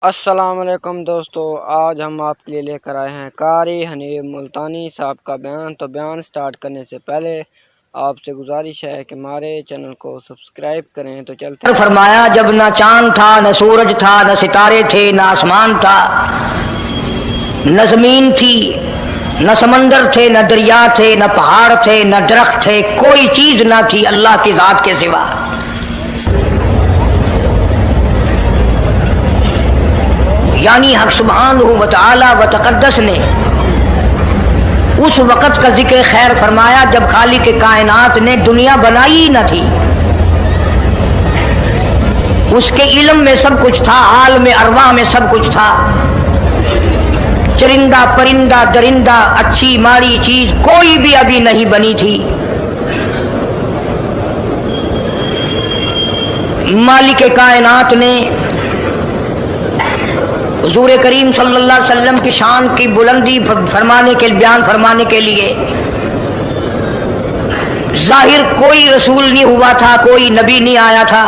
السلام علیکم دوستو، آج ہم آپ کے لیے لے کر آئے ہیں قاری حنیف ملتانی صاحب کا بیان۔ تو بیان سٹارٹ کرنے سے پہلے آپ سے گزارش ہے کہ ہمارے چینل کو سبسکرائب کریں۔ تو چلتے فرمایا جب نہ چاند تھا، نہ سورج تھا، نہ ستارے تھے، نہ آسمان تھا، نہ زمین تھی، نہ سمندر تھے، نہ دریا تھے، نہ پہاڑ تھے، نہ درخت تھے، کوئی چیز نہ تھی اللہ کی ذات کے سوا۔ یعنی حق سبحانہ و تعالی و تقدس نے اس وقت کا ذکر خیر فرمایا جب خالق کائنات نے دنیا بنائی نہ تھی۔ اس کے علم میں سب کچھ تھا، عالم ارواح میں سب کچھ تھا، چرندہ پرندہ درندہ اچھی ماڑی چیز کوئی بھی ابھی نہیں بنی تھی۔ مالک کائنات نے حضور کریم صلی اللہ علیہ وسلم کی شان کی بلندی فرمانے کے بیان فرمانے کے لیے ظاہر کوئی رسول نہیں ہوا تھا، کوئی نبی نہیں آیا تھا۔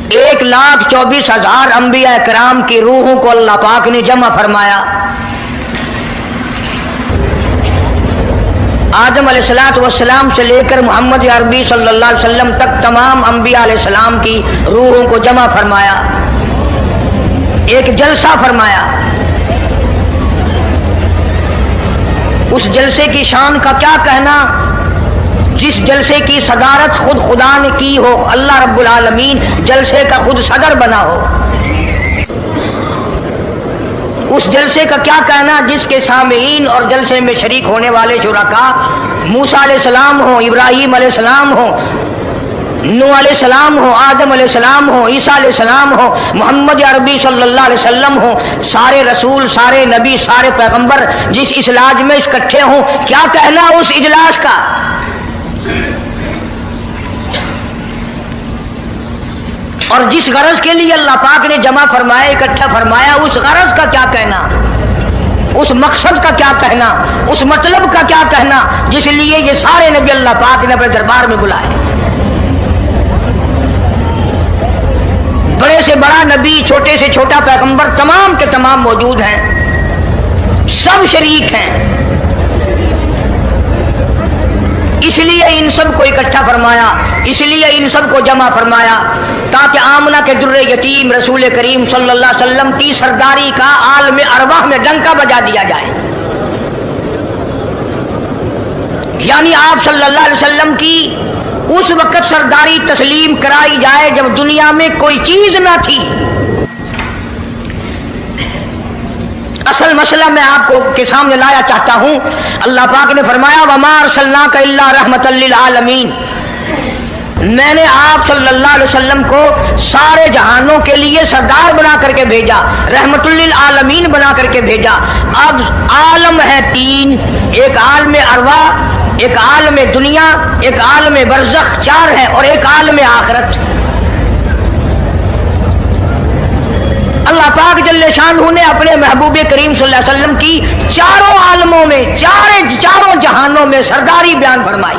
1,24,000 انبیاء کرام کی روحوں کو اللہ پاک نے جمع فرمایا۔ آدم علیہ السلام سے لے کر محمد عربی صلی اللہ علیہ وسلم تک تمام انبیاء علیہ السلام کی روحوں کو جمع فرمایا، ایک جلسہ فرمایا۔ اس جلسے کی شان کا کیا کہنا، جس جلسے کی صدارت خود خدا نے کی ہو، اللہ رب العالمین جلسے کا خود صدر بنا ہو۔ اس جلسے کا کیا کہنا جس کے سامعین اور جلسے میں شریک ہونے والے شرکاء موسیٰ علیہ السلام ہوں، ابراہیم علیہ السلام ہوں، نوح علیہ السلام ہوں، آدم علیہ السلام ہوں، عیسیٰ علیہ السلام ہوں، محمد عربی صلی اللہ علیہ وسلم ہوں، سارے رسول، سارے نبی، سارے پیغمبر جس اجلاس میں اکٹھے ہوں، کیا کہنا اس اجلاس کا۔ اور جس غرض کے لیے اللہ پاک نے جمع فرمایا، اکٹھا فرمایا، اس غرض کا کیا کہنا، اس مقصد کا کیا کہنا، اس مطلب کا کیا کہنا جس لیے یہ سارے نبی اللہ پاک نے اپنے دربار میں بلائے۔ بڑے سے بڑا نبی، چھوٹے سے چھوٹا پیغمبر، تمام کے تمام موجود ہیں، سب شریک ہیں۔ اس لیے ان سب کو اکٹھا فرمایا، اس لیے ان سب کو جمع فرمایا تاکہ آمنہ کے در یتیم رسول کریم صلی اللہ علیہ وسلم کی سرداری کا عالم ارواح میں ڈنکا بجا دیا جائے۔ یعنی آپ صلی اللہ علیہ وسلم کی اس وقت سرداری تسلیم کرائی جائے جب دنیا میں کوئی چیز نہ تھی۔ اصل مسئلہ میں آپ کو کے سامنے لایا چاہتا ہوں۔ اللہ پاک نے فرمایا وَمَا أَرْسَلْنَاكَ إِلَّا رَحْمَةً لِّلْعَالَمِينَ، میں نے آپ صلی اللہ علیہ وسلم کو سارے جہانوں کے لیے سردار بنا کر کے بھیجا، رحمت للعالمین بنا کر کے بھیجا۔ اب عالم ہے تین، ایک عالم ارواح، ایک عالم دنیا، ایک عالم برزخ، چار ہے، اور ایک عالم آخرت۔ اللہ پاک جل شانہ نے اپنے محبوب کریم صلی اللہ علیہ وسلم کی چاروں عالموں میں، چاروں جہانوں میں سرداری بیان فرمائی۔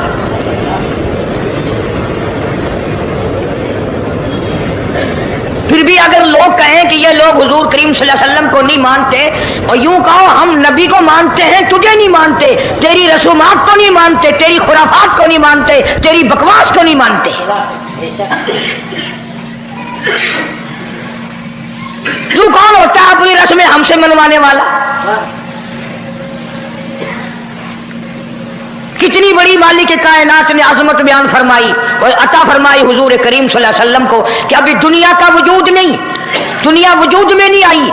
پھر بھی اگر لوگ کہیں کہ یہ لوگ حضور کریم صلی اللہ علیہ وسلم کو نہیں مانتے، اور یوں کہو ہم نبی کو مانتے ہیں، تجھے نہیں مانتے، تیری رسومات کو نہیں مانتے، تیری خرافات کو نہیں مانتے، تیری بکواس کو نہیں مانتے، تو کون ہوتا ہے اپنی رسمیں ہم سے منوانے والا؟ کتنی بڑی مالک کائنات نے عظمت بیان فرمائی اور عطا فرمائی حضور کریم صلی اللہ علیہ وسلم کو کہ ابھی دنیا کا وجود نہیں، دنیا وجود میں نہیں آئی،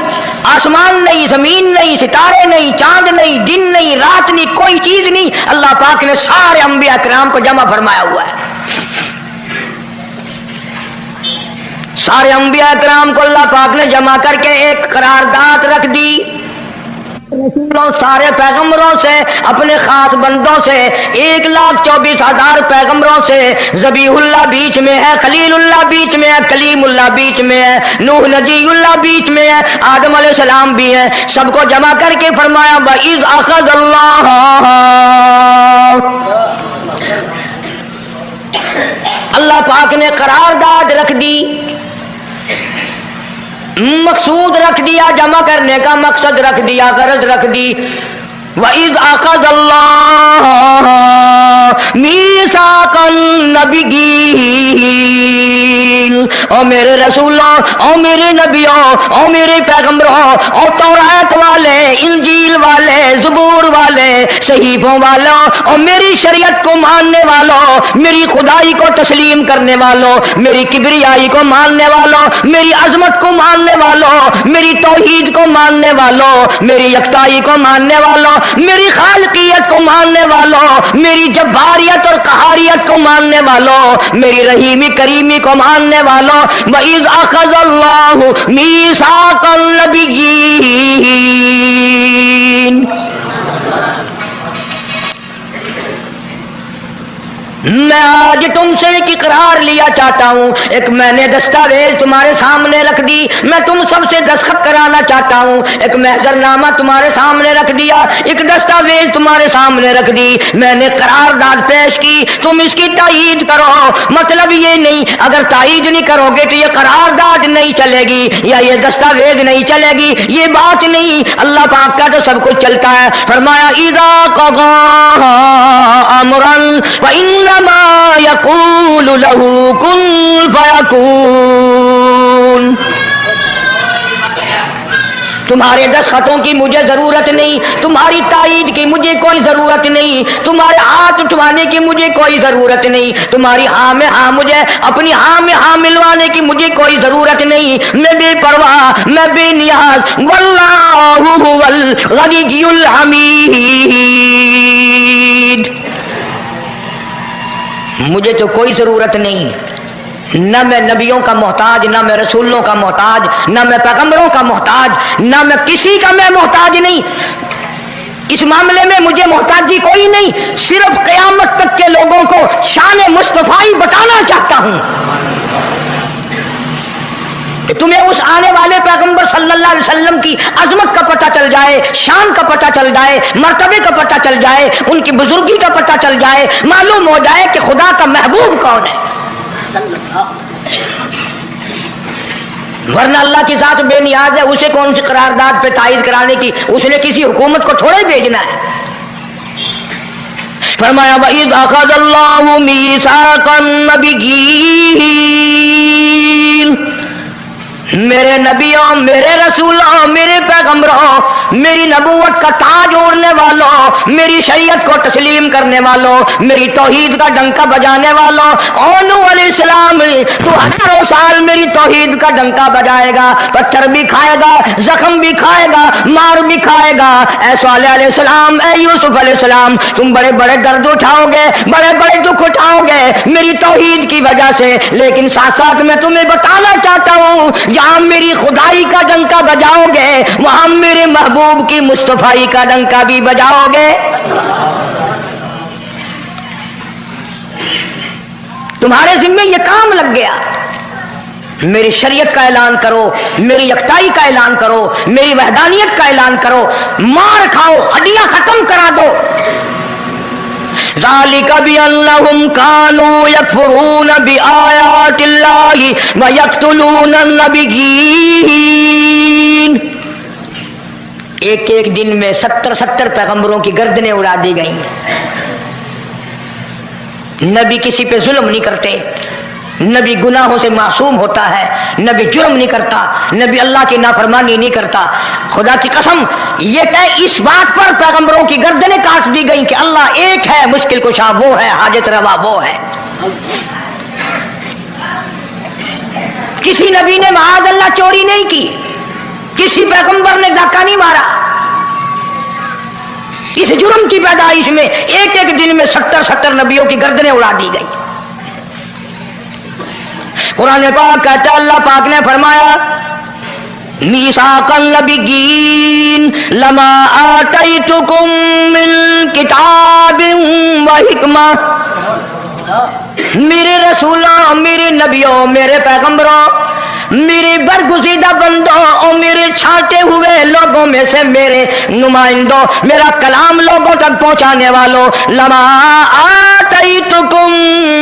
آسمان نہیں، زمین نہیں، ستارے نہیں، چاند نہیں، دن نہیں، رات نہیں، کوئی چیز نہیں، اللہ پاک نے سارے انبیاء کرام کو جمع فرمایا ہوا ہے۔ سارے انبیاء کرام کو اللہ پاک نے جمع کر کے ایک قرارداد رکھ دی، رسولوں سارے پیغمبروں سے، اپنے خاص بندوں سے، 1,24,000 پیغمبروں سے، ذبیح اللہ بیچ میں ہے، خلیل اللہ بیچ میں ہے، کلیم اللہ بیچ میں ہے، نوح نجی اللہ بیچ میں ہے، آدم علیہ السلام بھی ہے، سب کو جمع کر کے فرمایا وَإِذْ أَخَذَ اللَّهُ، اللہ پاک نے قرارداد رکھ دی मकसूद रख दिया, जमा करने का मकसद रख दिया, गरज रख दी। वइज़ अख़ज़ल्लाहु मीसाक़न नबिय्यीन, ओ मेरे रसूलों, ओ मेरे नबियों, ओ मेरे पैगंबरों, ओ तौरात वाले, इंजील वाले, ज़बूर वाले, सहीफों वालों, और मेरी शरीयत को मानने वालों, मेरी खुदाई को तस्लीम करने वालों, मेरी किबरियाई को मानने वालों, मेरी अजमत को मानने वालों, मेरी तौहीद को मानने वालों, मेरी यकताई को मानने वालों, मेरी खालकियत को मानने वालों, मेरी जब्बारियत और कहारियत को मानने वालों, मेरी रहीमी करीमी को मानने वालों, वइज़ अख़ज़ल्लाहु मीसाक़न नबिय्यीन। मैं आज तुमसे एक इकरार लिया चाहता हूँ, एक मैंने दस्तावेज तुम्हारे सामने रख दी, मैं तुम सबसे दस्तखत कराना चाहता हूँ, एक महजरनामा तुम्हारे सामने रख दिया, एक दस्तावेज तुम्हारे सामने रख दी, मैंने करारदाद पेश की, तुम इसकी तायीद करो। मतलब ये नहीं, अगर तायीद नहीं करोगे तो ये करारदाद नहीं चलेगी या ये दस्तावेज नहीं चलेगी, ये बात नहीं। अल्लाह पाक का तो सब कुछ चलता है। फरमाया इज़ा क़ज़ा अमरन फ़इन्नमा यक़ूलु लहू कुन फ़यकून। तुम्हारे दस्तखतों की मुझे जरूरत नहीं, तुम्हारी तायीद की मुझे कोई जरूरत नहीं, तुम्हारे हाथ उठवाने की मुझे कोई जरूरत नहीं, तुम्हारी हाँ में हाँ, मुझे अपनी हाँ में हाँ मिलवाने की मुझे कोई जरूरत नहीं। मैं बेपरवाह, मैं बेनियाज, वल्लाहु हुवल गनियुल हमीद। मुझे तो कोई जरूरत नहीं, न मैं नबियों का मोहताज, न मैं रसूलों का मोहताज, न मैं पैगंबरों का मोहताज, न मैं किसी का मैं मोहताज नहीं। इस मामले में मुझे मोहताजी कोई नहीं, सिर्फ क़यामत तक के लोगों को शान मुस्तफाई बताना चाहता हूं कि तुम्हें उस आने वाले पैगंबर सल्लल्लाहु अलैहि वसल्लम की अजमत का पता चल जाए, शान का पता चल जाए, मर्तबे का पता चल जाए, उनकी बुजुर्गी का पता चल जाए, मालूम हो जाए कि खुदा का महबूब कौन है। वरना अल्लाह की जात बेनियाज है, उसे कौन सी करारदाद पे तायीद कराने की, उसने किसी हुकूमत को थोड़े भेजना है। फरमाया वइज़ अख़ज़ल्लाहु मीसाक़न नबिय्यीन, मेरे नबियों, मेरे रसूलों, मेरे पैगंबरों, मेरी नबूवत का ताज ओढ़ने वालों, मेरी शरीयत को तस्लीम करने वालों, मेरी तौहीद का डंका बजाने वालों, और नूह अलैहिस्सलाम तू हजारों साल मेरी तौहीद का डंका बजाएगा, पत्थर भी खाएगा, जख्म भी खाएगा, मार भी खाएगा। ऐ सालेह अलैहिस्सलाम, ऐ यूसुफ अलैहिस्सलाम, तुम बड़े बड़े दर्द उठाओगे, बड़े बड़े दुख उठाओगे मेरी तौहीद की वजह से, लेकिन साथ साथ मैं तुम्हें बताना चाहता हूँ, जहां मेरी खुदाई का डंका बजाओगे वहां मेरे महबूब की मुस्तफाई का डंका भी बजाओगे। तुम्हारे जिम्मे ये काम लग गया। मेरी शरीयत का ऐलान करो, मेरी यकताई का ऐलान करो, मेरी वहदानियत का ऐलान करो, मार खाओ, हड्डियां खत्म करा दो। ज़ालिका बिअन्नहुम कानू यकफुरून बिआयातिल्लाहि व यक़्तुलून अन्नबिय्यीन। एक एक दिन में 70 पैगंबरों की गर्दनें उड़ा दी गई। नबी किसी पे जुल्म नहीं करते, नबी गुनाहों से मासूम होता है, नबी जुर्म नहीं करता, नबी अल्लाह की नाफरमानी नहीं करता। खुदा की कसम ये तय इस बात पर पैगंबरों की गर्दनें काट दी गई कि अल्लाह एक है, मुश्किल कुशा वो है, हाजत रवा वो है। किसी नबी ने माज़ अल्लाह चोरी नहीं की, किसी पैगंबर ने डाका नहीं मारा। इस जुर्म की पैदाइश में एक एक दिन में 70 नबियों की गर्दनें उड़ा दी गई। कुरान पाक कहता है, अल्लाह पाक ने फरमाया मीसाक़न नबिय्यीन लमा आतैतुकुम मिन किताबिन व हिकमा। मेरे रसूलों, मेरे नबियों, मेरे पैगंबरों, मेरे बरगुज़ीदा बंदों और मेरे छांटे हुए लोगों में से मेरे नुमाइंदों, मेरा कलाम लोगों तक पहुंचाने वालों, लमा आतैतुकुम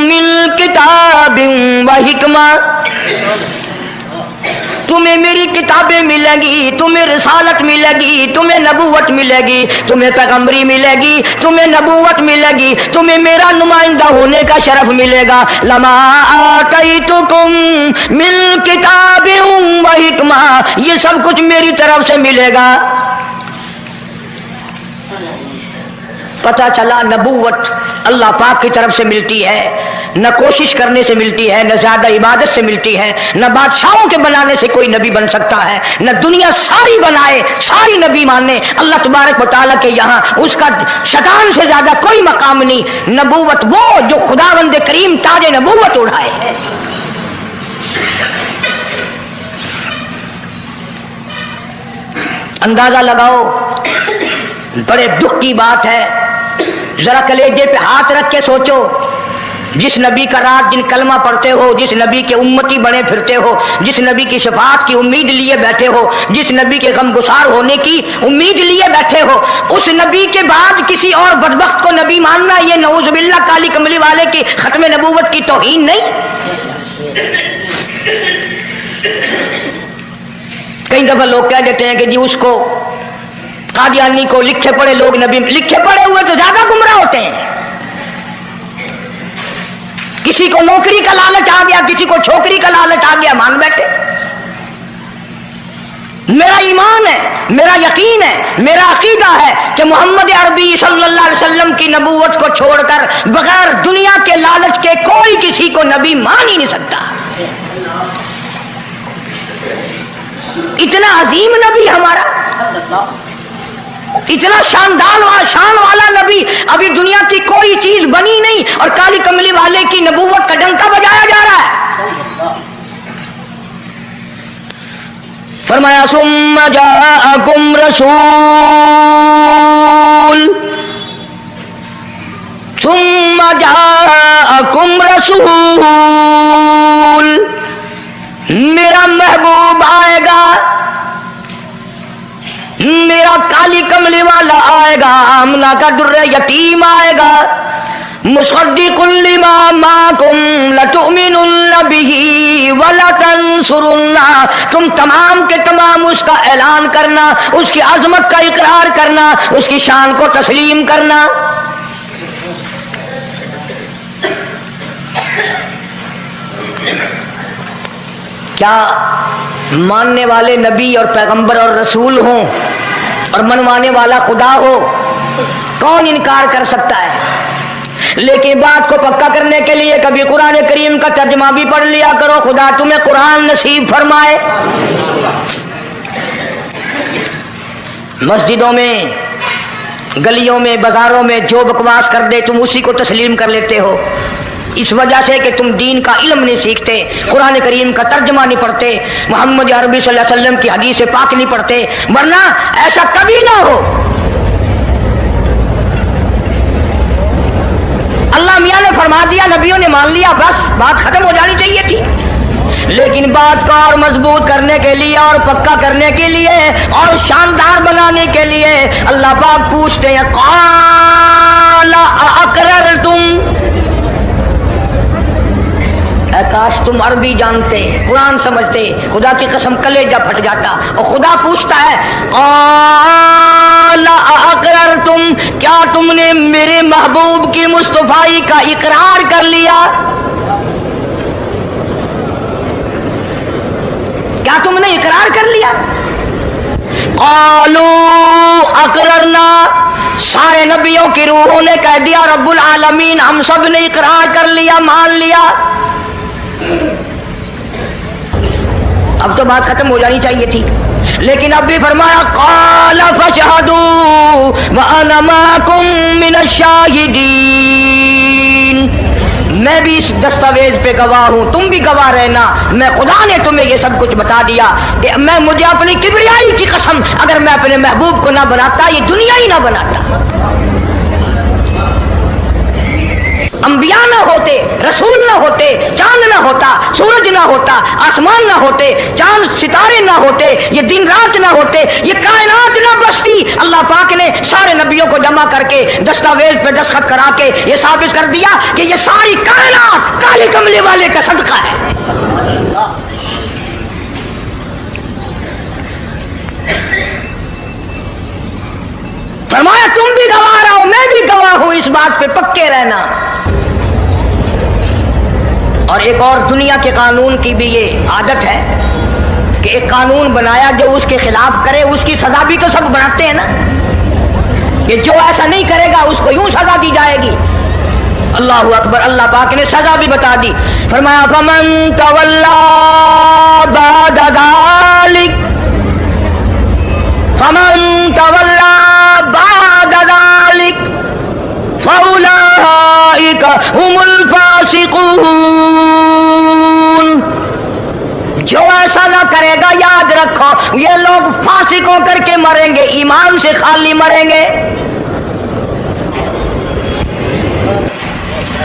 मिन किताबिन व हिकमा, तुम्हें मेरी किताबें मिलेगी, तुम्हें रिसालत मिलेगी, तुम्हें नबूवत मिलेगी, तुम्हें पैगंबरी मिलेगी, तुम्हें नबूवत मिलेगी, तुम्हें मेरा नुमाइंदा होने का शरफ मिलेगा। लमा आतैतुकुम मिन किताबिन व हिकमा, ये सब कुछ मेरी तरफ से मिलेगा। पता चला नबूवत अल्लाह पाक की तरफ से मिलती है, न कोशिश करने से मिलती है, न ज्यादा इबादत से मिलती है, न बादशाहों के बनाने से कोई नबी बन सकता है, न दुनिया सारी बनाए सारी नबी माने अल्लाह तबारक व तआला के यहाँ उसका शैतान से ज्यादा कोई मकाम नहीं। नबूवत वो जो खुदावंद करीम ताज नबूवत उड़ाए। अंदाजा लगाओ, बड़े दुख की बात है। जरा कलेजे पे हाथ रख के सोचो, जिस नबी का रात दिन कलमा पढ़ते हो, जिस नबी के उम्मती बने फिरते हो, जिस नबी की शफाअत की उम्मीद लिए बैठे हो, जिस नबी के गमगुसार होने की उम्मीद लिए बैठे हो, उस नबी के बाद किसी और बदबख्त को नबी मानना, ये नऊजुबिल्लाह काली कमली वाले की खत्म नबूवत की तौहीन नहीं? कई दफा लोग कह देते हैं कि जी उसको कादियानी को लिखे पढ़े लोग नबी, लिखे पढ़े हुए तो ज्यादा गुमराह होते हैं। किसी को नौकरी का लालच आ गया, किसी को छोकरी का लालच आ गया, मान बैठे। मेरा ईमान है, मेरा यकीन है, मेरा अकीदा है कि मोहम्मद अरबी सल्लल्लाहु अलैहि वसल्लम की नबूवत को छोड़कर बगैर दुनिया के लालच के कोई किसी को नबी मान ही नहीं सकता। इतना अजीम नबी हमारा, इतना शानदार शान वाला नबी, अभी दुनिया की कोई चीज बनी नहीं और काली कमली वाले की नबूवत का डंका बजाया जा रहा है। फरमाया सुम्मा जाअकुम रसूल, सुम्मा जाअकुम रसूल, मेरा महबूब आएगा, मेरा काली कमली वाला आएगा, आमना का दुर्रे यतीम आएगा। मुसद्दिकुल लिमा माकुम लतुमिनुन बिही व लतंसुरुन्ना, तुम तमाम के तमाम उसका ऐलान करना, उसकी अजमत का इकरार करना, उसकी शान को तस्लीम करना। क्या मानने वाले नबी और पैगंबर और रसूल हों और मनवाने वाला खुदा हो, कौन इनकार कर सकता है? लेकिन बात को पक्का करने के लिए कभी कुरान करीम का तर्जुमा भी पढ़ लिया करो। खुदा तुम्हें कुरान नसीब फरमाए। मस्जिदों में, गलियों में, बाजारों में जो बकवास कर दे तुम उसी को तस्लीम कर लेते हो, इस वजह से कि तुम दीन का इल्म नहीं सीखते, कुरान करीम का तर्जुमा नहीं पढ़ते, मोहम्मद अरबी सल्लल्लाहु अलैहि वसल्लम की हदीस पाक नहीं पढ़ते। वरना ऐसा कभी ना हो। अल्लाह मियां ने फरमा दिया, नबियों ने मान लिया, बस बात खत्म हो जानी चाहिए थी। लेकिन बात को और मजबूत करने के लिए और पक्का करने के लिए और शानदार बनाने के लिए अल्लाह पाक पूछते हैं, क़ाला अक़ररतुम, काश तुम अरबी जानते, कुरान समझते, खुदा की कसम कलेजा फट जाता। और खुदा पूछता है, क़ाला अक़ररतुम, क्या तुमने मेरे महबूब की मुस्तफ़ाई का इकरार कर लिया? क्या तुमने इकरार कर लिया? क़ालू अक़ररना, सारे नबियों की रूहों ने कह दिया, रब्बुल आलमीन हम सब ने इकरार कर लिया, मान लिया। अब तो बात खत्म हो जानी चाहिए थी, लेकिन अब भी फरमाया, क़ाला फशहदू व अना माकुम मिनश शाहिदीन, मैं भी इस दस्तावेज पे गवाह हूं, तुम भी गवाह रहना। मैं खुदा ने तुम्हें ये सब कुछ बता दिया कि मैं, मुझे अपनी किबरियाई की कसम, अगर मैं अपने महबूब को ना बनाता ये दुनिया ही ना बनाता। अंबिया ना होते, रसूल ना होते, चांद ना होता, सूरज ना होता, आसमान ना होते, चांद सितारे ना होते, ये दिन रात ना होते, ये कायनात ना बसती। अल्लाह पाक ने सारे नबियों को जमा करके दस्तावेज पे दस्तखत करा के ये साबित कर दिया कि ये सारी कायनात काली कमली वाले का सदका है। हूं, इस बात पे पक्के रहना। और एक और दुनिया के कानून की भी ये आदत है कि एक कानून बनाया, जो उसके खिलाफ करे उसकी सजा भी तो सब बनाते हैं ना, कि जो ऐसा नहीं करेगा उसको यूं सजा दी जाएगी। अल्लाहु अकबर, अल्लाह पाक ने सजा भी बता दी। फरमाया फमन तवल्ला बाद ज़ालिक, फमन तवल्ला बाद ज़ालिक फउलाइका हुमुल फासिकून। जो ऐसा ना करेगा, याद रखो, ये लोग फासिक होकर के मरेंगे, ईमान से खाली मरेंगे।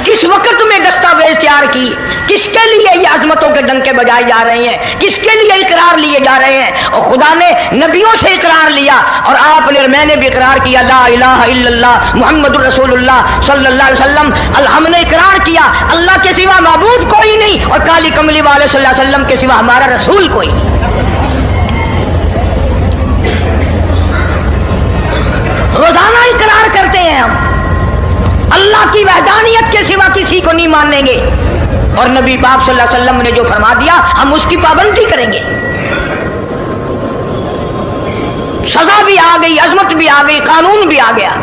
किस वक्त में दस्तावेज तैयार की, किसके लिए ये अजमतों के डंके बजाए जा रहे हैं, किसके लिए इकरार लिए जा रहे हैं। और खुदा ने नबियों से इकरार लिया और आपने और मैंने भी इकरार किया, ला इलाहा इल्लल्लाह मुहम्मदुर रसूलुल्लाह सल्लल्लाहु अलैहि वसल्लम। हमने इकरार किया अल्लाह के सिवा माबूद कोई नहीं और काली कमली वाले सल्लल्लाहु अलैहि वसल्लम के सिवा हमारा रसूल कोई नहीं। रोजाना इकरार करते हैं हम, अल्लाह की वहदानियत के सिवा किसी को नहीं मानेंगे और नबी पाक सल्लल्लाहु अलैहि वसल्लम ने जो फरमा दिया हम उसकी पाबंदी करेंगे। सजा भी आ गई, अजमत भी आ गई, कानून भी आ गया।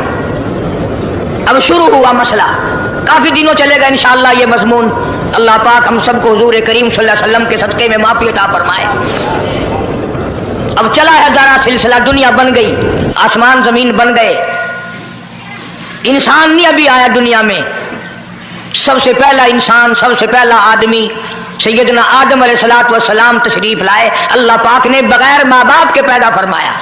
अब शुरू हुआ मसला, काफी दिनों चलेगा इंशाअल्लाह ये मजमून। अल्लाह पाक हम सबको हुजूर करीम सल्लल्लाहु अलैहि वसल्लम के सदके में माफी अता फरमाए। अब चला है जरा सिलसिला, दुनिया बन गई, आसमान जमीन बन गए, इंसान नहीं अभी आया दुनिया में। सबसे पहला इंसान, सबसे पहला आदमी सैयदना आदम अलैहिस्सलातु वस्सलाम तशरीफ लाए। अल्लाह पाक ने बगैर माँ बाप के पैदा फरमाया।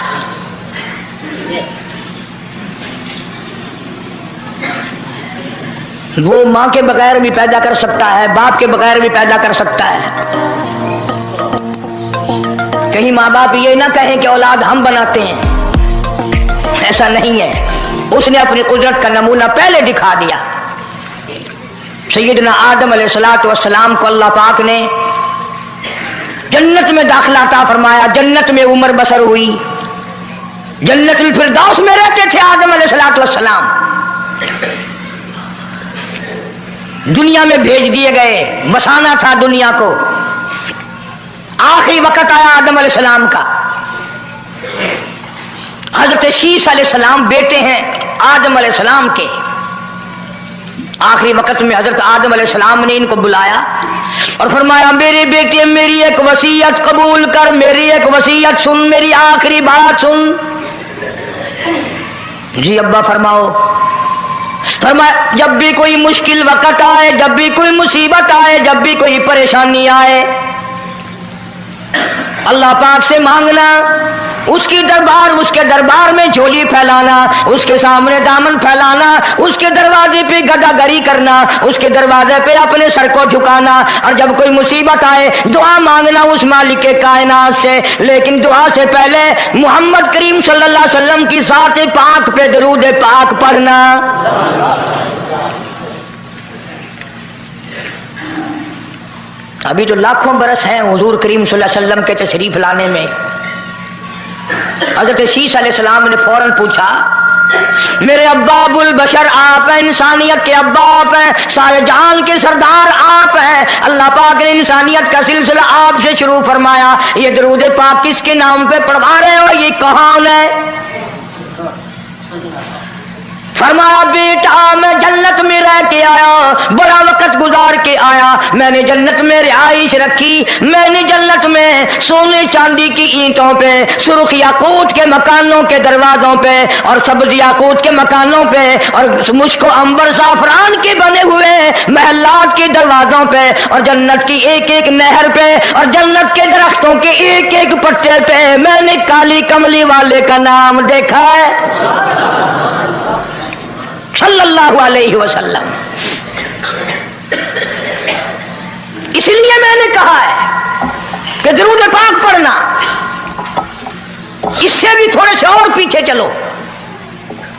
वो माँ के बगैर भी पैदा कर सकता है, बाप के बगैर भी पैदा कर सकता है। कहीं माँ बाप ये ना कहें कि औलाद हम बनाते हैं, ऐसा नहीं है। उसने अपनी कुदरत का नमूना पहले दिखा दिया। सैयदना आदम अलैहिस्सलातु वस्सलाम को अल्लाह पाक ने जन्नत में दाखिला अता फरमाया, जन्नत में उम्र बसर हुई, जन्नतुल फिरदौस में रहते थे आदम अलैहिस्सलातु वस्सलाम। दुनिया में भेज दिए गए, बसाना था दुनिया को। आखिरी वक्त आया आदम अलैहिस्सलाम का। हजरत शीश अलैहिस्सलाम बेटे हैं आदम अलैहिस्सलाम के। आखिरी वक्त में हजरत आदम अलैहिस्सलाम ने इनको बुलाया और फरमाया, मेरे बेटे मेरी एक वसीयत कबूल कर, मेरी एक वसीयत सुन, मेरी आखिरी बात सुन। जी अब्बा फरमाओ। फरमाया, जब भी कोई मुश्किल वक्त आए, जब भी कोई मुसीबत आए, जब भी कोई परेशानी आए, अल्लाह पाक से मांगना, उसके दरबार में झोली फैलाना, उसके सामने दामन फैलाना, उसके दरवाजे पे गदागरी करना, उसके दरवाजे पे अपने सर को झुकाना। और जब कोई मुसीबत आए दुआ मांगना उस मालिक के कायनात से। लेकिन दुआ से पहले मोहम्मद करीम सल्लल्लाहु अलैहि वसल्लम की साथ पाक पे दरूद पाक पढ़ना। अभी तो लाखों बरस हैं हुजूर करीम सल्लल्लाहु अलैहि वसल्लम के तशरीफ लाने में। हजरत शीश अलैहिस्सलाम ने फौरन पूछा, मेरे अब्बा अबुल बशर आप हैं, इंसानियत के अब्बा आप हैं, सारे जहान के सरदार आप हैं। अल्लाह पाक ने इंसानियत का सिलसिला आपसे शुरू फरमाया। ये दरूद पाक किसके नाम पे पढ़वा रहे हो, ये कौन है? फरमाया, बेटा मैं जन्नत में रह के आया, बड़ा वक्त गुजार के आया, मैंने जन्नत में रिहाइश रखी, मैंने जन्नत में सोने चांदी की ईंटों पे, सुर्ख याकूत के मकानों के दरवाजों पे और सब्ज याकूत के मकानों पे और मुश्को अंबर साफरान के बने हुए महलात के दरवाजों पे और जन्नत की एक एक नहर पे और जन्नत के दरख्तों के एक एक पत्ते पे मैंने काली कमली वाले का नाम देखा है सल्लल्लाहु अलैहि वसल्लम। इसलिए मैंने कहा है कि दरूद पाक पढ़ना। इससे भी थोड़े से और पीछे चलो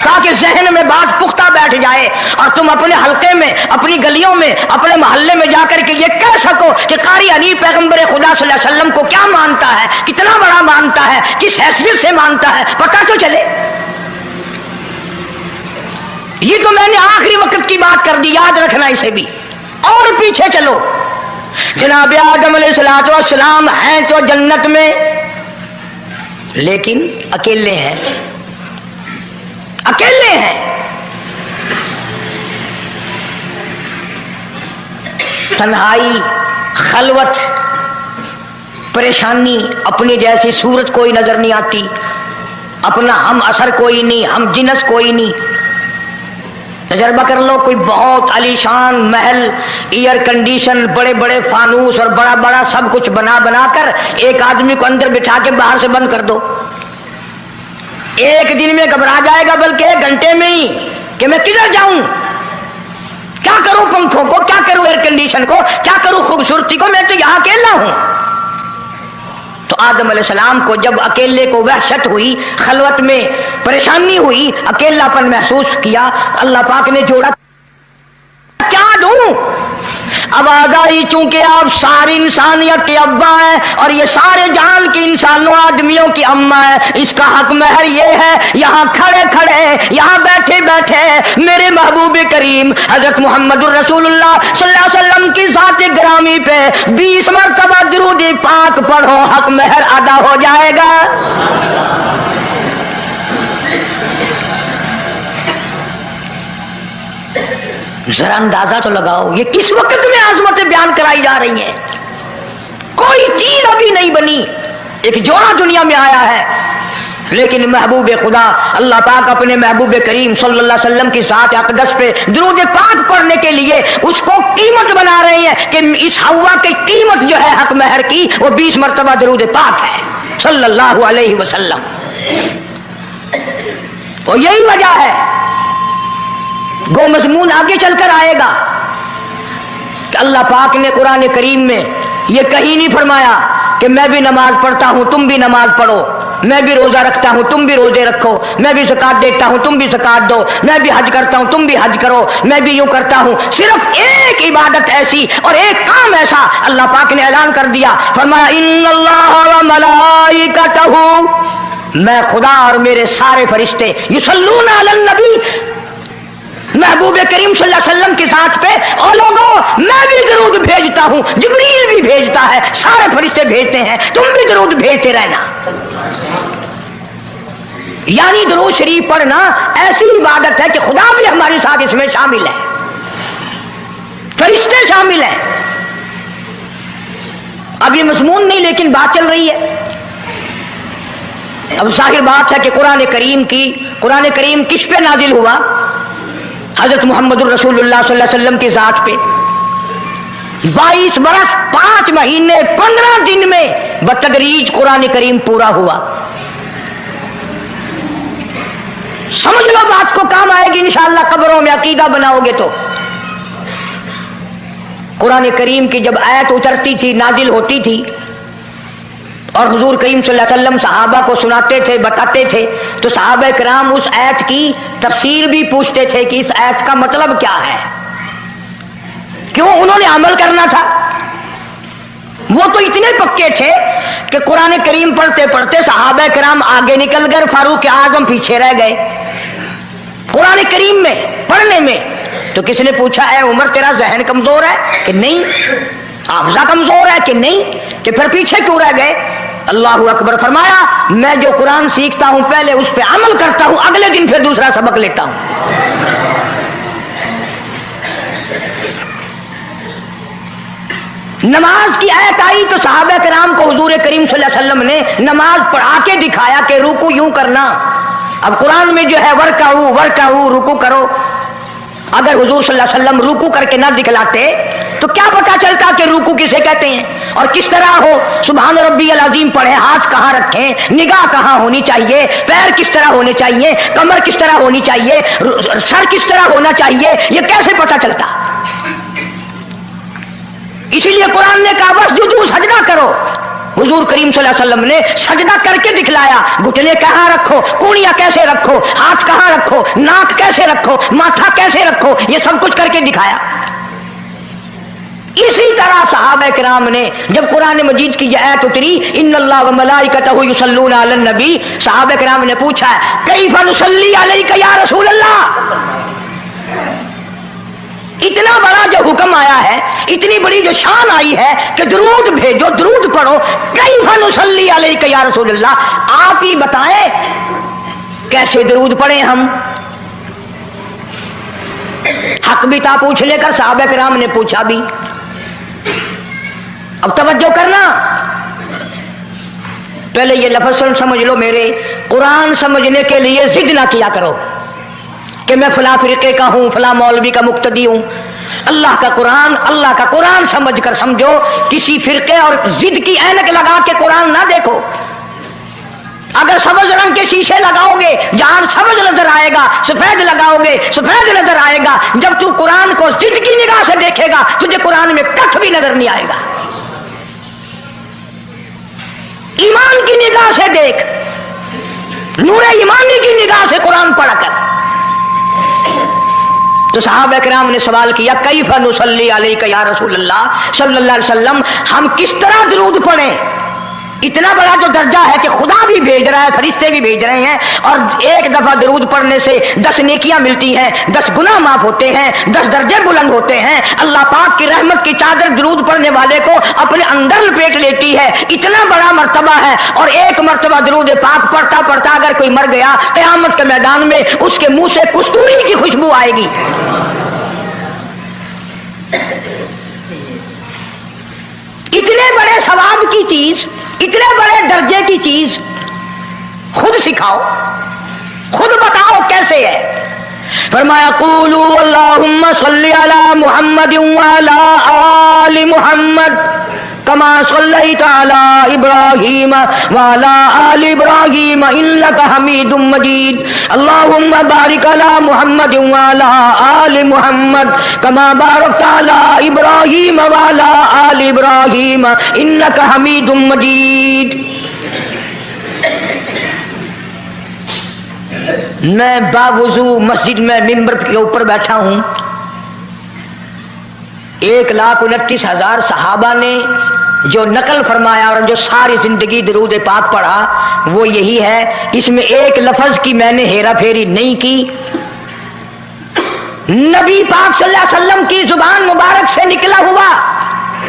ताकि जहन में बात पुख्ता बैठ जाए और तुम अपने हल्के में, अपनी गलियों में, अपने मोहल्ले में जाकर के ये कह सको कि कारी हनीफ पैगंबर खुदा सल्लल्लाहु अलैहि वसल्लम को क्या मानता है, कितना बड़ा मानता है, किस हैसियत से मानता है, पता तो चले। ये तो मैंने आखिरी वक्त की बात कर दी, याद रखना इसे भी। और पीछे चलो, जनाब आदम अलैहिस्सलाम हैं तो जन्नत में, लेकिन अकेले हैं, अकेले हैं। तन्हाई, खलवत, परेशानी, अपनी जैसी सूरत कोई नजर नहीं आती, अपना हम असर कोई नहीं, हम जिनस कोई नहीं। तजर्बा कर लो, कोई बहुत आलीशान महल, एयर कंडीशन, बड़े बड़े फानूस और बड़ा बड़ा सब कुछ बना बना कर एक आदमी को अंदर बिठा के बाहर से बंद कर दो, एक दिन में घबरा जाएगा, बल्कि 1 घंटे में ही, कि मैं किधर जाऊं, क्या करूं पंखों को, क्या करूं एयर कंडीशन को, क्या करूं खूबसूरती को, मैं तो यहां अकेला हूं। तो आदम अलैहिस्सलाम को जब अकेले को वहशत हुई, खलवत में परेशानी हुई, अकेलापन महसूस किया, अल्लाह पाक ने जोड़ा, क्या दूं? अब आगाही, चूंकि आप सारी इंसानियत के अब्बा हैं और ये सारे जहान के इंसानों आदमियों की अम्मा है, इसका हक महर ये है, यहाँ खड़े खड़े, यहाँ बैठे बैठे मेरे महबूब करीम हजरत मोहम्मदुर रसूलुल्लाह सल्लल्लाहु अलैहि वसल्लम की ज़ात ग्रामी पे 20 मरतबा दुरूद पाक पढ़ो, हक महर अदा हो जाएगा। जरा अंदाजा तो लगाओ, ये किस वक्त में आजमतें बयान कराई जा रही हैं। कोई चीज अभी नहीं बनी, एक जोड़ा दुनिया में आया है, लेकिन महबूब खुदा अल्लाह पाक अपने महबूब करीम सल्लल्लाहु अलैहि वसल्लम की ज़ात अक़दस पे दुरूद पाक पढ़ने के लिए उसको कीमत बना रहे हैं कि इस हवा की कीमत जो है हक महर की, वो 20 मरतबा दुरूद पाक है सल्लल्लाहु अलैहि वसल्लम। और यही वजह है, गो मजमून आगे चलकर आएगा कि अल्लाह पाक ने कुरान करीम में ये कहीं नहीं फरमाया कि मैं भी नमाज पढ़ता हूं तुम भी नमाज पढ़ो, मैं भी रोजा रखता हूं तुम भी रोजे रखो, मैं भी ज़कात देता हूं तुम भी ज़कात दो, मैं भी हज करता हूं तुम भी हज करो, मैं भी यूं करता हूं। सिर्फ एक इबादत ऐसी और एक काम ऐसा अल्लाह पाक ने ऐलान कर दिया, फरमाया इन्नल्लाह व मलाइकतहू, मैं खुदा और मेरे सारे फरिश्ते युसल्लूना अलन नबी, महबूब करीम सल्लल्लाहु अलैहि वसल्लम के साथ पे, और लोगों मैं भी दरूद भेजता हूं, जिब्रील भी भेजता है, सारे फरिश्ते भेजते हैं, तुम भी दरूद भेजते रहना। यानी दरूद शरीफ पढ़ना ऐसी इबादत है कि खुदा भी हमारे साथ इसमें शामिल है, फरिश्ते शामिल हैं। अब ये मजमून नहीं, लेकिन बात चल रही है। अब जाहिर बात है कि कुरान करीम किस पे नाजिल हुआ? हजरत मोहम्मदुर रसूलुल्लाह सल्लल्लाहु अलैहि वसल्लम की जात पे 22 बरस 5 महीने 15 दिन में बतदरीज कुरान करीम पूरा हुआ। समझ लो बात को, काम आएगी इंशाअल्लाह, कब्रों में अकीदा बनाओगे तो। कुरान करीम की जब आयत उतरती थी, नाजिल होती थी, और हुजूर करीम सल्लल्लाहु अलैहि वसल्लम सहाबा को सुनाते थे, बताते थे, तो सहाबा किराम उस आयत की तफसीर भी पूछते थे कि इस आयत का मतलब क्या है, क्यों उन्होंने अमल करना था। वो तो इतने पक्के थे कि कुरान करीम पढ़ते पढ़ते सहाबा किराम आगे निकल गए, फारूक आजम पीछे रह गए कुरान करीम में पढ़ने में। तो किसने पूछा, है उमर तेरा जहन कमजोर है कि नहीं, हाफजा कमजोर है कि नहीं, कि फिर पीछे क्यों रह गए? अल्लाहु अकबर फरमाया, मैं जो कुरान सीखता हूं पहले उस पर अमल करता हूं, अगले दिन फिर दूसरा सबक लेता हूं। नमाज की आयत आई तो सहाबा किराम को हुजूर करीम सल्लल्लाहु अलैहि वसल्लम ने नमाज पढ़ा के दिखाया कि रुकू यूं करना। अब कुरान में जो है वर्काऊ रुकू करो, अगर हुजूर सल्लल्लाहु अलैहि वसल्लम रुकू करके ना दिखलाते तो क्या पता चलता कि रुकू किसे कहते हैं और किस तरह हो। सुभान रब्बियल अज़ीम पढ़े, हाथ कहाँ रखें, निगाह कहाँ होनी चाहिए, पैर किस तरह होने चाहिए, कमर किस तरह होनी चाहिए, सर किस तरह होना चाहिए, ये कैसे पता चलता? इसीलिए कुरान ने कहा वस्जुदू, सजदा करो। हुजूर करीम सल्लल्लाहु अलैहि वसल्लम ने सजदा करके दिखलाया, घुटने कहाँ रखो, कूड़ियां कैसे रखो, हाथ कहाँ रखो, नाक कैसे रखो, माथा कैसे रखो, ये सब कुछ करके दिखाया। इसी तरह सहाबा किराम ने जब कुरान मजीद की आयत उतरी इन्नल्लाह व मलाइकतहू युसल्लूना अलन नबी, सहाबा किराम ने पूछा कैफ़ नुसल्ली अलैका या रसूल अल्लाह, इतना बड़ा जो हुक्म आया है, इतनी बड़ी जो शान आई है कि दरूद भेजो, दरूद पढ़ो, कैफ़ नुसल्ली अलैका या रसूलल्लाह, आप ही बताएं कैसे दरूद पढ़े हम। हक भी था पूछने का, सहाबा किराम ने पूछा भी। अब तवज्जो करना, पहले ये लफ्ज़ समझ लो मेरे, कुरान समझने के लिए जिद ना किया करो कि मैं फला फिरके का हूं, फला मौलवी का मुक्तदी हूं। अल्लाह का कुरान समझ कर समझो, किसी फिरके और जिद की ऐनक लगा के कुरान ना देखो। अगर सब्ज रंग के शीशे लगाओगे, जहां सब्ज नजर आएगा, सफेद लगाओगे सफेद नजर आएगा। जब तू कुरान को जिद की निगाह से देखेगा, तुझे कुरान में कख भी नजर नहीं आएगा। ईमान की निगाह से देख, नूरे ईमानी की निगाह से कुरान पढ़ कर। तो सहाबा किराम ने सवाल किया, कैफ़ नुसल्ली अलैका या रसूलल्लाह सल्लल्लाहु अलैहि वसल्लम, हम किस तरह दरूद पढ़ें। इतना बड़ा जो दर्जा है कि खुदा भी भेज रहा है, फरिश्ते भी भेज रहे हैं, और एक दफा दरूद पढ़ने से 10 नेकियां मिलती हैं, 10 गुनाह माफ होते हैं, 10 दर्जे बुलंद होते हैं। अल्लाह पाक की रहमत की चादर दरूद पढ़ने वाले को अपने अंदर लपेट लेती है। इतना बड़ा मर्तबा है, और एक मर्तबा दरूद पाक पढ़ता पढ़ता अगर कोई मर गया, क़यामत के मैदान में उसके मुंह से कस्तूरी की खुशबू आएगी। इतने बड़े सवाब की चीज, इतने बड़े दर्जे की चीज खुद सिखाओ, खुद बताओ कैसे है। फरमाया क़ूलू अल्लाहुम्मा सल्ली अला मुहम्मद व अला आलि मुहम्मद कमा सल्लैता अला इब्राहीम व अला आलि इब्राहीम इन्नका हमीदुम मजीद। अल्लाहुम्मा बारिक अला मुहम्मद व अला आलि मुहम्मद कमा बारकता अला इब्राहीम व अला आलि इब्राहीम इन्नका हमीदुम मजीद। मैं बावुजू मस्जिद में मिंबर के ऊपर बैठा हूं, 1,29,000 सहाबा ने जो नकल फरमाया और जो सारी जिंदगी दरूद पाक पढ़ा वो यही है। इसमें एक लफ्ज की मैंने हेरा फेरी नहीं की। नबी पाक सल्लल्लाहु अलैहि वसल्लम की जुबान मुबारक से निकला हुआ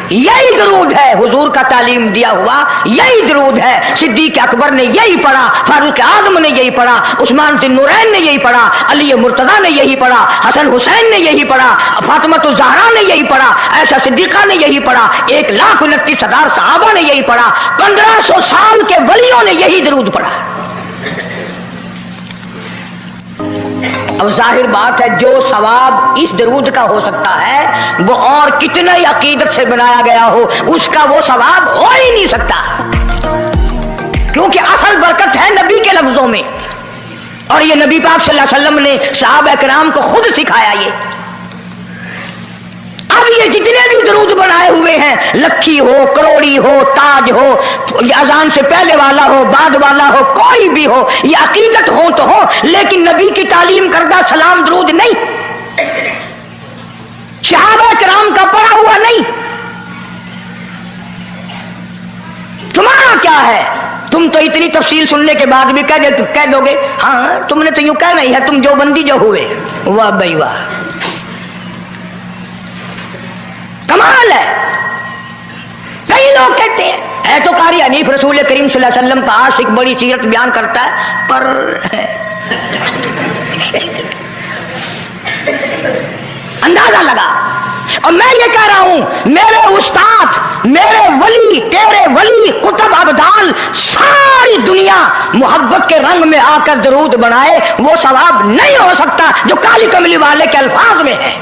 यही दरूद है, हुजूर का तालीम दिया हुआ यही दरूद है। सिद्दीक अकबर ने यही पढ़ा, फारूक आजम ने यही पढ़ा, उस्मान नुरैन ने यही पढ़ा, अली मुर्तजा ने यही पढ़ा, हसन हुसैन ने यही पढ़ा, फातिमा ज़हरा ने यही पढ़ा, ऐशा सिद्दीका ने यही पढ़ा, 1,29,000 सहाबा ने यही पढ़ा, 1500 साल के वलियों ने यही दरूद पढ़ा। अब जाहिर बात है जो सवाब इस दरूद का हो सकता है वो और कितने ही अकीदत से बनाया गया हो उसका वो सवाब हो ही नहीं सकता, क्योंकि असल बरकत है नबी के लफ्जों में, और ये नबी पाक सल्लल्लाहु अलैहि वसल्लम ने सहाबा किराम को खुद सिखाया ये। अब ये जितने भी दरूद बनाए हुए हैं, लखी हो, करोड़ी हो, ताज हो, अजान से पहले वाला हो, बाद वाला हो, कोई भी हो, ये अकीदत हो तो हो, लेकिन नबी की तालीम करदा सलाम दरूद नहीं, सहाबा किराम का पढ़ा हुआ नहीं। तुम्हारा क्या है? तुम तो इतनी तफसील सुनने के बाद भी कह दोगे हाँ तुमने तो यूं कहना ही है, तुम जो बंदी जो हुए। वाह भाई वाह, कमाल है। कई लोग कहते हैं तो कारी हनीफ रसूल करीम सल्लल्लाहु अलैहि वसल्लम का आशिक, बड़ी सीरत बयान करता है, पर अंदाजा लगा। और मैं ये कह रहा हूं मेरे उस्ताद, मेरे वली, तेरे वली, कुतुब अब्दाल, सारी दुनिया मोहब्बत के रंग में आकर दरूद बनाए, वो सवाब नहीं हो सकता जो काली कमली वाले के अल्फाज में है।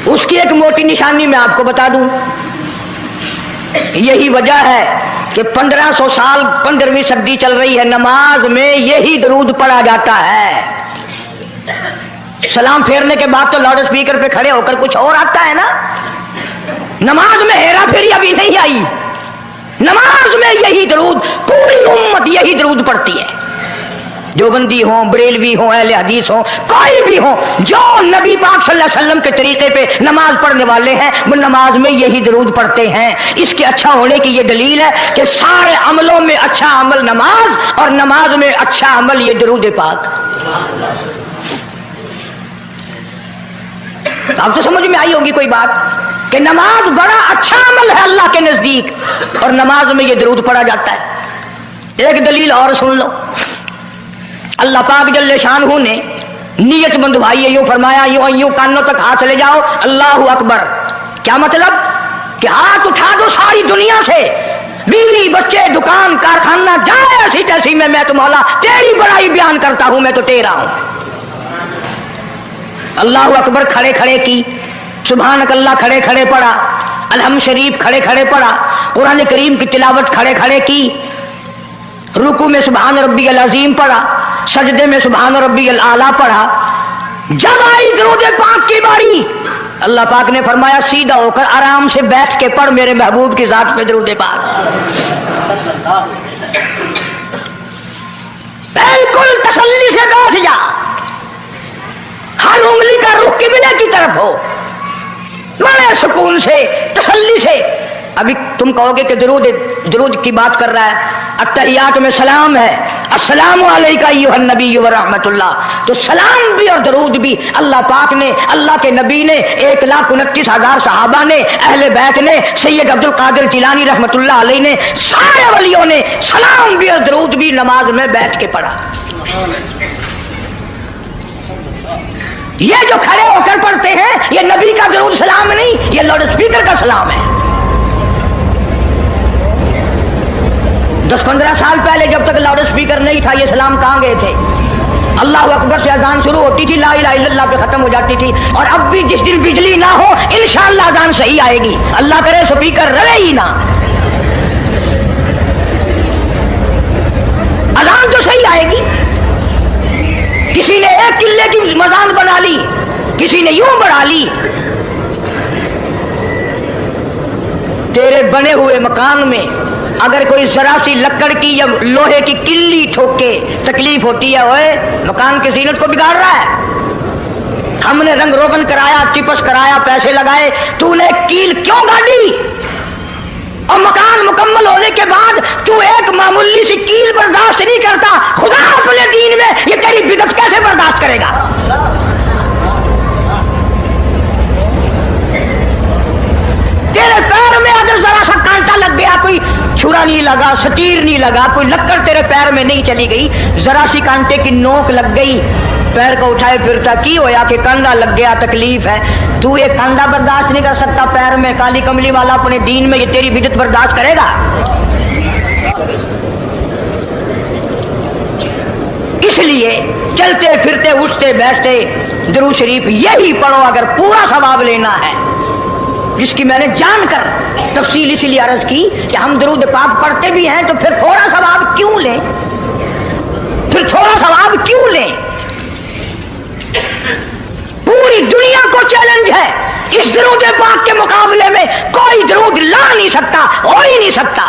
उसकी एक मोटी निशानी मैं आपको बता दूं, यही वजह है कि 1500 साल 15वीं सदी चल रही है, नमाज में यही दरूद पढ़ा जाता है। सलाम फेरने के बाद तो लाउड स्पीकर पे खड़े होकर कुछ और आता है ना। नमाज में हेरा फेरी अभी नहीं आई, नमाज में यही दरूद, पूरी उम्मत यही दरूद पढ़ती है। देवबंदी हो, बरेलवी हो, अहले हदीस हो, कोई भी हो, जो नबी पाक सल्लल्लाहु अलैहि वसल्लम के तरीके पे नमाज पढ़ने वाले हैं वो नमाज में यही दरूद पढ़ते हैं। इसके अच्छा होने की ये दलील है कि सारे अमलों में अच्छा अमल नमाज और नमाज में अच्छा अमल ये दरूद पाक। अब तो समझ में आई होगी कोई बात कि नमाज बड़ा अच्छा अमल है अल्लाह के नजदीक और नमाज में ये दरूद पढ़ा जाता है। एक दलील और सुन लो, अल्लाह पाक जल्ले शानहू ने नियत बंधवाई है, यूं फरमाया यूं कानों तक हाथ ले जाओ, अल्लाहु अकबर। क्या मतलब कि हाथ उठा दो सारी दुनिया से, बीवी बच्चे दुकान कारखाना जाए ऐसी तैसी में मैं तो मौला तेरी बड़ाई बयान करता हूं, मैं तो तेरा हूं। अल्लाहु अकबर खड़े खड़े की, सुभानक अल्लाह खड़े खड़े पढ़ा, अलहम शरीफ खड़े खड़े पढ़ा, कुरान करीम की तिलावत खड़े खड़े की, रुकू में सुभान रब्बियल अजीम पढ़ा, सजदे में सुभान रब्बियल आला पढ़ा। जब आई दरूद पाक की बारी, अल्लाह पाक ने फरमाया सीधा होकर आराम से बैठ के पढ़ मेरे महबूब की जात पे दरूद पाक। बिल्कुल तसल्ली से बैठ जा, हर उंगली का रुख किबले की तरफ हो, बड़े सुकून से तसल्ली से। अभी तुम कहोगे कि दरूद की बात कर रहा है, अत्तहियात में सलाम है, अस्सलामु अलैका अय्युहन नबी व रहमतुल्लाह, तो सलाम भी और दरूद भी अल्लाह पाक ने, अल्लाह के नबी ने, 1,29,000 सहाबा ने, अहले बैत ने, सैयद अब्दुल कादिर जिलानी रहमतुल्लाह अलैह ने, सारे वलियों ने सलाम भी और दरूद भी नमाज में बैठ के पढ़ा। ये जो खड़े होकर पढ़ते हैं ये नबी का दरूद सलाम नहीं, ये लाउड स्पीकर का सलाम है। 10-15 साल पहले जब तक लाउड स्पीकर नहीं था ये सलाम कहाँ गए थे? अल्लाह अकबर से अजान शुरू होती थी, ला इलाहा इल्लल्लाह पे खत्म हो जाती थी। और अब भी जिस दिन बिजली ना हो इंशाअल्लाह अजान सही आएगी, अल्लाह करे स्पीकर रहे ही ना, अजान तो सही आएगी। किसी ने एक किले की मजान बना ली, किसी ने यूं बढ़ा ली। तेरे बने हुए मकान में अगर कोई जरा सी लकड़ की या लोहे की किल्ली ठोके तकलीफ होती है, ओए मकान की जीनत को बिगाड़ रहा है। हमने रंग रोगन कराया, चिपस कराया, पैसे लगाए, तूने कील क्यों गाड़ी? और मकान मुकम्मल होने के बाद तू एक मामूली सी कील बर्दाश्त नहीं करता, खुदा अपने दीन में ये तेरी बिदअत कैसे बर्दाश्त करेगा? तेरे पैर में अगर जरा सा कांटा लग गया, कोई छुरा नहीं लगा, सटीर नहीं लगा, कोई लक्कड़ तेरे पैर में नहीं चली गई, जरा सी कांटे की नोक लग गई, पैर को उठाए फिरता की होया कि कांदा लग गया, तकलीफ है। तू ये कांदा बर्दाश्त नहीं कर सकता पैर में, काली कमली वाला अपने दीन में ये तेरी बिदअत बर्दाश्त करेगा? इसलिए चलते फिरते उठते बैठते दरूद शरीफ यही पढ़ो अगर पूरा सवाब लेना है, जिसकी मैंने जानकर तफसील इसलिए अर्ज की कि हम दरूद पाक पढ़ते भी हैं तो फिर थोड़ा सवाब क्यों लें, फिर थोड़ा सवाब क्यों लें? पूरी दुनिया को चैलेंज है, इस दरूद पाक के मुकाबले में कोई दरूद ला नहीं सकता, हो ही नहीं सकता।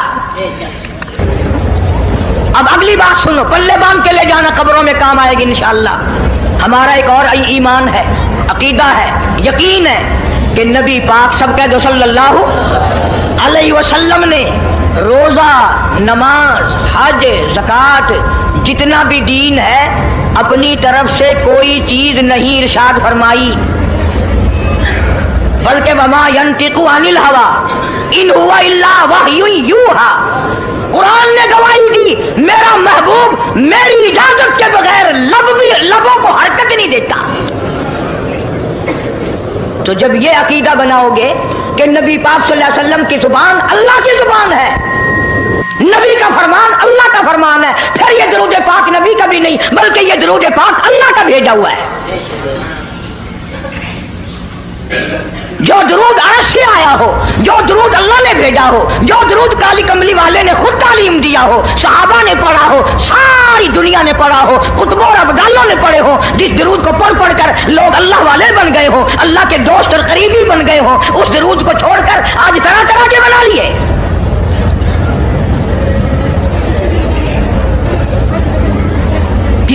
अब अगली बात सुनो, पल्ले बांध के ले जाना, कब्रों में काम आएगी इंशाअल्लाह। हमारा एक और ईमान है, अकीदा है, यकीन है कि नबी पाक सब कह दो सल्लल्लाहु अलैहि वसल्लम ने रोजा, नमाज, हज, ज़कात, जितना भी दीन है अपनी तरफ से कोई चीज नहीं इरशाद फरमाई, बल्कि वमा यंतिकु अनिल हवा इन हुवा इल्ला वहयुन यूहा। कुरान ने गवाही दी, मेरा महबूब मेरी इजाजत के बगैर लबों को हरकत नहीं देता। तो जब ये अकीदा बनाओगे कि नबी पाक सल्लल्लाहु अलैहि वसल्लम की जुबान अल्लाह की जुबान है, नबी का फरमान अल्लाह का फरमान है, फिर ये दरूद पाक नबी का भी नहीं बल्कि ये दरूद पाक अल्लाह का भेजा हुआ है। जो दरूद अर्श से आया हो, जो दरूद अल्लाह ने भेजा हो, जो दरूद काली कमली वाले ने खुद तालीम दिया हो, सहाबा ने पढ़ा हो, सारी दुनिया ने पढ़ा हो, कुतुबों और अब्दालों ने पढ़े हो, जिस दरूद को पढ़ पढ़ कर लोग अल्लाह वाले बन गए हो, अल्लाह के दोस्त और करीबी बन गए हो, उस दरूद को छोड़कर आज तरह तरह के बना लिए।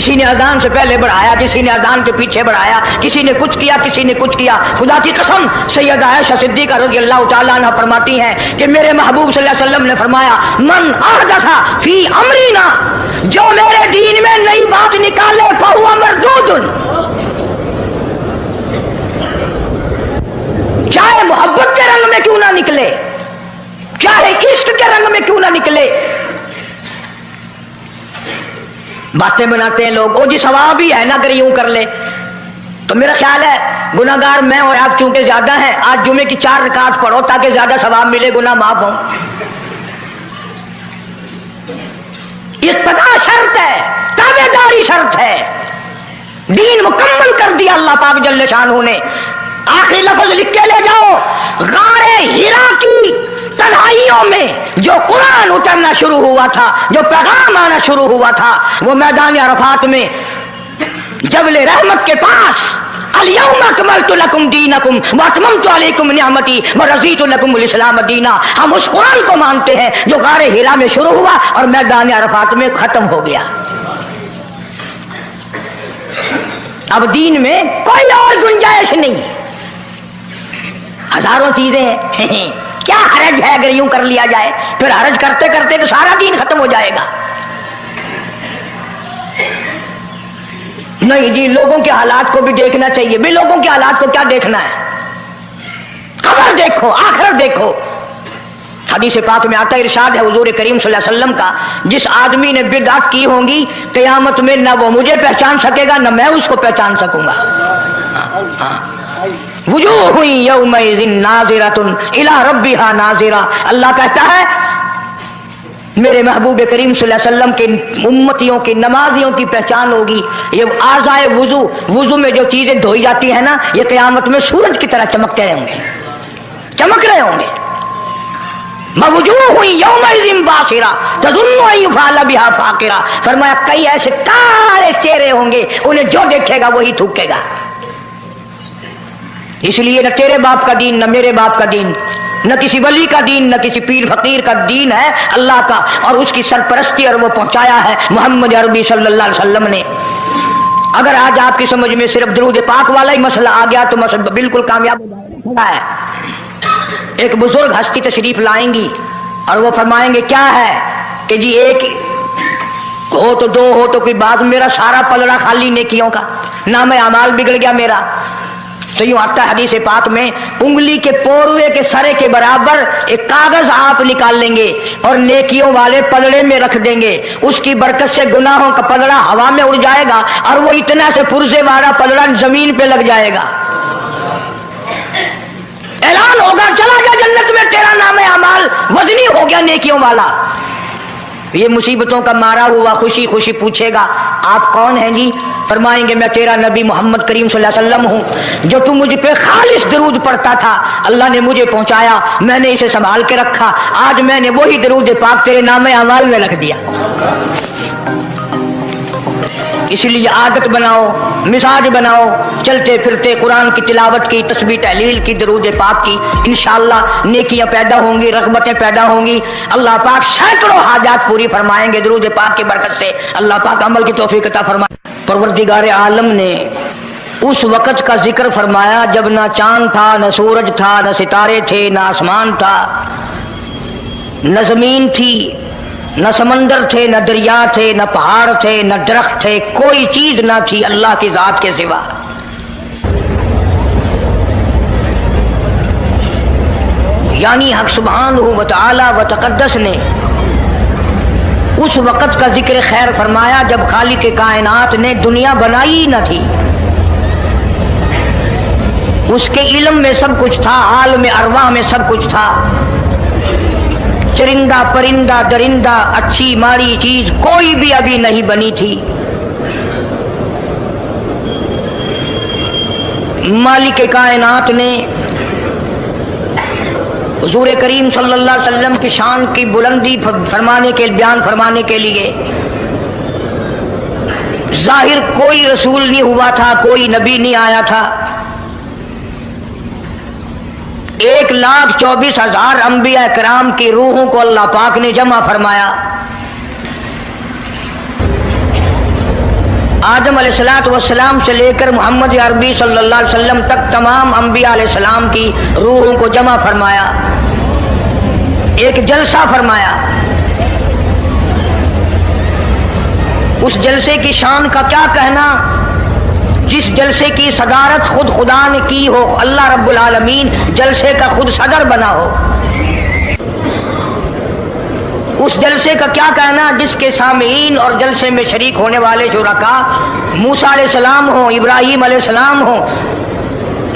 किसी ने अजान से पहले बढ़ाया, किसी ने अजान के पीछे बढ़ाया, किसी ने कुछ किया, किसी ने कुछ किया। खुदा की कसम सैयदा आयशा सिद्दीका रज़ियल्लाहु ताला अन्हा फरमाती हैं कि मेरे महबूब सल्लल्लाहु अलैहि वसल्लम ने फरमाया, मन अहदसा फी अमरीना, जो मेरे दीन में नई बात निकाले फहुवा मरदूदुन, चाहे मोहब्बत के रंग में क्यों ना निकले, चाहे इश्क के रंग में क्यों ना निकले। बातें बनाते हैं लोग, ओ जी सवाब ही है ना, अगर यूं कर ले। तो मेरा ख्याल है गुनाहगार मैं और आप चूंकि ज्यादा है, आज जुमे की 4 रकात पढ़ो ताकि ज्यादा सवाब मिले, गुनाह माफ हो। इत्तबा शर्त है, ताबेदारी शर्त है। दीन मुकम्मल कर दिया अल्लाह पाक जल्ले शानहू ने। आखिरी लफ्ज लिख के ले जाओ, गारे हिरा की तन्हाइयों में जो कुरान उतरना शुरू हुआ था, जो पैगाम आना शुरू हुआ था, वो मैदान अरफात में जबल रहमत के पास अल-यौमा अकमलतु लकुम दीनकुम व अतममतु अलैकुम निअमती व रज़ीतु लकुमुल इस्लाम दीना। हम उस कुरान को मानते हैं जो गारे हिरा में शुरू हुआ और मैदान अरफात में खत्म हो गया। अब दीन में कोई और गुंजाइश नहीं, हजारों चीजें हैं। क्या हरज है अगर यूं कर लिया जाए, फिर हरज करते करते तो सारा दीन खत्म हो जाएगा। नहीं जी, लोगों के हालात को भी देखना चाहिए। भी लोगों के हालात को क्या देखना है, कब्र देखो, आखिरत देखो। हदीस पाक में आता है, इरशाद है हुजूर करीम सल्लल्लाहु अलैहि वसल्लम का, जिस आदमी ने बिदअत की होंगी क़यामत में न वो मुझे पहचान सकेगा न मैं उसको पहचान सकूंगा। वुजूह यौमइज़िन नाज़िरतुन इला रब्बिहा नाज़िरा। अल्लाह कहता है मेरे महबूब करीम सल्लल्लाहु अलैहि वसल्लम के उम्मतियों की नमाजियों की पहचान होगी। ये आज़ाए वुजू, वुजू में जो चीजें धोई जाती है ना, ये क़यामत में सूरज की तरह चमकते रहेंगे, चमक रहे होंगे। मवजूह यौमइज़िन बासिरा तज़ुन्नु अन युफ़अल बिहा फ़ाक़िरा। फरमाया कई ऐसे काले चेहरे होंगे, उन्हें जो देखेगा वही थूकेगा। इसलिए न तेरे बाप का दीन, न मेरे बाप का दीन, न किसी वली का दीन, न किसी पीर फकीर का दीन है, अल्लाह का, और उसकी सरपरस्ती और वो पहुंचाया है मोहम्मद अरबी सल्लल्लाहु अलैहि वसल्लम ने। अगर आज आपकी समझ में सिर्फ दरूद पाक वाला ही मसला आ गया तो मसला बिल्कुल कामयाब हो जाएगा। एक बुजुर्ग हस्ती तशरीफ लाएंगी और वो फरमाएंगे क्या है कि जी एक हो तो दो हो तो कोई बात, मेरा सारा पलड़ा खाली नेकियों का, नाम अमाल बिगड़ गया मेरा। तो यूं आता है हदीस पाक में, उंगली के पोरवे के सरे के बराबर एक कागज आप निकाल लेंगे और नेकियों वाले पलड़े में रख देंगे। उसकी बरकत से गुनाहों का पलड़ा हवा में उड़ जाएगा और वो इतना से पुरजे वाला पलड़ा जमीन पे लग जाएगा। ऐलान होगा चला गया जन्नत में, तेरा नाम अमाल वजनी हो गया नेकियों वाला। ये मुसीबतों का मारा हुआ खुशी खुशी पूछेगा आप कौन हैं जी? फरमाएंगे मैं तेरा नबी मोहम्मद करीम सल्लल्लाहु अलैहि वसल्लम हूँ, जो तू मुझ पे खालिस दरूद पढ़ता था, अल्लाह ने मुझे पहुंचाया, मैंने इसे संभाल के रखा, आज मैंने वही दरूद पाक तेरे नाम अमाल में रख दिया। इसलिए आदत बनाओ, मिजाज बनाओ, चलते फिरते कुरान की तिलावत की, तस्बीह तहलील की, दरूद पाक की, इंशाअल्लाह नेकियां पैदा होंगी, रग़बतें पैदा होंगी। अल्लाह पाक सैकड़ों हाजात पूरी फरमाएंगे दरूद पाक की बरकत से। अल्लाह पाक अमल की तौफीक अता फरमाए। परवरदिगार आलम ने उस वक़्त का जिक्र फरमाया जब ना चांद था, न सूरज था, न सितारे थे, न आसमान था, न जमीन थी, न समंदर थे, न दरिया थे, न पहाड़ थे, न दरख्त थे, कोई चीज ना थी अल्लाह की जात के सिवा। यानी हक सुब्हानहू व तआला व तक़द्दस ने उस वक़्त का जिक्र खैर फरमाया जब खालिक कायनात ने दुनिया बनाई न थी। उसके इल्म में सब कुछ था, आलम अरवाह में सब कुछ था। चरिंदा परिंदा दरिंदा अच्छी माड़ी चीज कोई भी अभी नहीं बनी थी। मालिक कायनात ने हुजूर करीम सल्लल्लाहु अलैहि वसल्लम की शान की बुलंदी फरमाने के बयान फरमाने के लिए जाहिर कोई रसूल नहीं हुआ था, कोई नबी नहीं आया था। 1,24,000 अंबिया कराम की रूहों को अल्लाह पाक ने जमा फरमाया। आदम अलैहिस्सलाम से लेकर मोहम्मद अरबी सल्लल्लाहु अलैहि वसल्लम तक तमाम अंबिया अलैहिस्सलाम की रूहों को जमा फरमाया, एक जलसा फरमाया। उस जलसे की शान का क्या कहना, जिस जलसे की सदारत खुद खुदा ने की हो, अल्लाह रब्बुल आलमीन जलसे का खुद सदर बना हो। उस जलसे का क्या कहना जिसके सामीन और जलसे में शरीक होने वाले शुरका मूसा अलैहिस्सलाम हो, इब्राहीम अलैहिस्सलाम हो,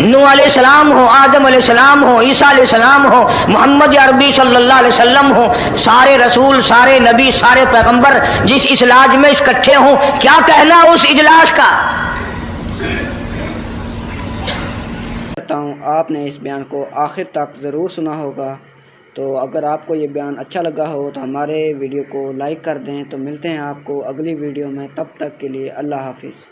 नूह अलैहिस्सलाम हो, आदम अलैहिस्सलाम हो, ईसा अलैहिस्सलाम हो, मोहम्मद अरबी सल्लल्लाहु अलैहि वसल्लम हो, सारे रसूल, सारे नबी, सारे पैगंबर जिस इजलास में इकट्ठे हों, क्या कहना उस इजलास का। आपने इस बयान को आखिर तक ज़रूर सुना होगा। तो अगर आपको ये बयान अच्छा लगा हो तो हमारे वीडियो को लाइक कर दें। तो मिलते हैं आपको अगली वीडियो में, तब तक के लिए अल्लाह हाफिज़।